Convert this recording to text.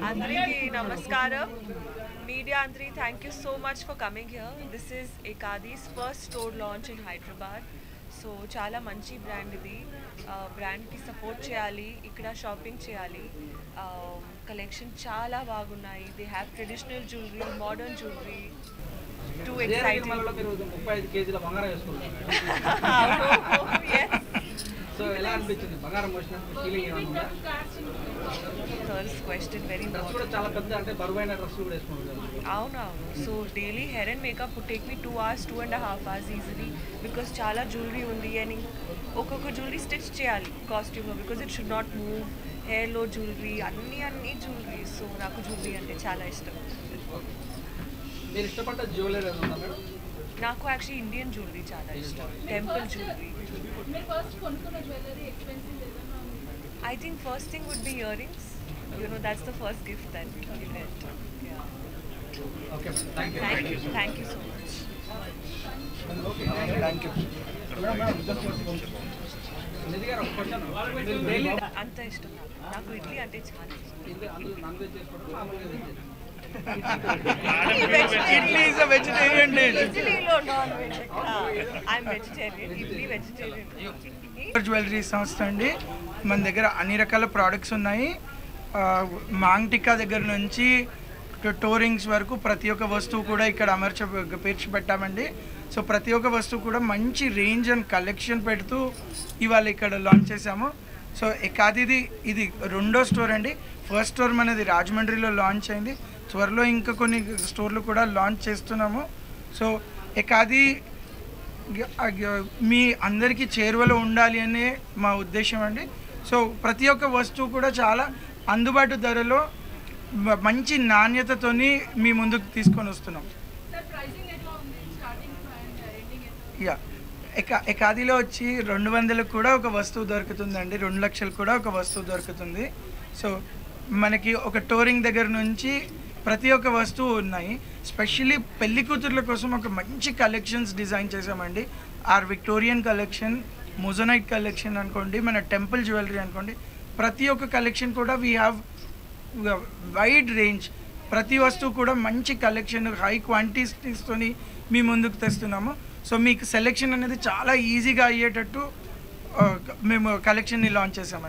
Andriki namaskaram. Media Andri, thank you so much for coming here. This is Ekadi's first store launch in Hyderabad. So చాలా మంచి brand ఇది. బ్రాండ్కి support చేయాలి, ఇక్కడ shopping చేయాలి. Collection చాలా బాగున్నాయి. They have traditional jewellery, modern jewellery. Two exciting. 35 కేజీల బంగారం వేసుకున్నాను. సో ఎలా అనిపించింది బంగారం మోసిన ఫీలింగ్ ఏమన్నా? ఫస్ట్ క్వశ్చన్ వెరీ డ్రెస్ కూడా చాలా పెద్ద అంటే బరువైన డ్రెస్ కూడా వేసుకుంటారు. అవునవును. So daily hair and makeup would take me 2 hours, 2.5 hours easily, because చాలా జ్యువెలరీ ఉంది అని ఒక్కొక్క జ్యువెలరీ స్టిచ్ చేయాలి కాస్ట్యూమ్లో, because it should not move. హెయిర్లో జ్యువెలరీ, అన్ని జ్యువెలరీ. సో నాకు జ్యువెలరీ అంటే చాలా ఇష్టం. మీరు ఇష్టపడ్డ జ్యువెలరీ ఏమన్నా మేడం? నాకు యాక్చువల్లీ ఇండియన్ జ్యువెలరీ చాలా ఇష్టం, temple jewellery. I think first thing would be earrings. You know, that's the first gift that we get. Yeah. Okay, thank you. Thank you so much. Thank you. నిధి గారు ఒక question. Daily అంత ఇష్టం నాకు ఇడ్లీ అంటే చాలా ఇష్టం. అందులో నాన్ వెజ్ చేసుకోవడం మామూలుగా veg. Idli is a vegetarian dish. ఇడ్లీలో non veg. I'm vegetarian. Idli vegetarian. Jewellery సంస్థ అండి. మన దగ్గర అన్ని రకాల ప్రోడక్ట్స్ ఉన్నాయి. మాంగ్ టిక్కా దగ్గర నుంచి టోరింగ్స్ వరకు ప్రతి ఒక్క వస్తువు కూడా ఇక్కడ పేర్చి పెట్టామండి. సో ప్రతి ఒక్క వస్తువు కూడా మంచి రేంజ్ అండ్ కలెక్షన్ పెడుతూ ఇవాళ ఇక్కడ లాంచ్ చేసాము. సో ఎకాదిది ఇది రెండో స్టోర్ అండి. ఫస్ట్ స్టోర్ మనది రాజమండ్రిలో లాంచ్ అయింది. త్వరలో ఇంకా కొన్ని స్టోర్లు కూడా లాంచ్ చేస్తున్నాము. సో ఎకాది మీ అందరికీ చేరువలో ఉండాలి అనే మా ఉద్దేశం అండి. సో ప్రతి ఒక్క వస్తువు కూడా చాలా అందుబాటు ధరలో మంచి నాణ్యతతోని మీ ముందుకు తీసుకొని వస్తున్నాం. యా ఎకాదిలో వచ్చి 200లకు కూడా ఒక వస్తువు దొరుకుతుందండి, 2 లక్షలు కూడా ఒక వస్తువు దొరుకుతుంది. సో మనకి ఒక టోరింగ్ దగ్గర నుంచి ప్రతి ఒక్క వస్తువు ఉన్నాయి. స్పెషల్లీ పెళ్లి కూతుర్ల కోసం ఒక మంచి కలెక్షన్స్ డిజైన్ చేసామండి. Or Victorian collection, moissanite collection అనుకోండి, మన టెంపుల్ జ్యువెలరీ అనుకోండి, ప్రతి ఒక్క కలెక్షన్ కూడా వీ హ్యావ్ వైడ్ రేంజ్. ప్రతి వస్తువు కూడా మంచి కలెక్షన్, హై క్వాంటిటీస్తోని మీ ముందుకు తెస్తున్నాము. సో మీకు సెలెక్షన్ అనేది చాలా ఈజీగా అయ్యేటట్టు మేము కలెక్షన్ని లాంచ్ చేసామండి.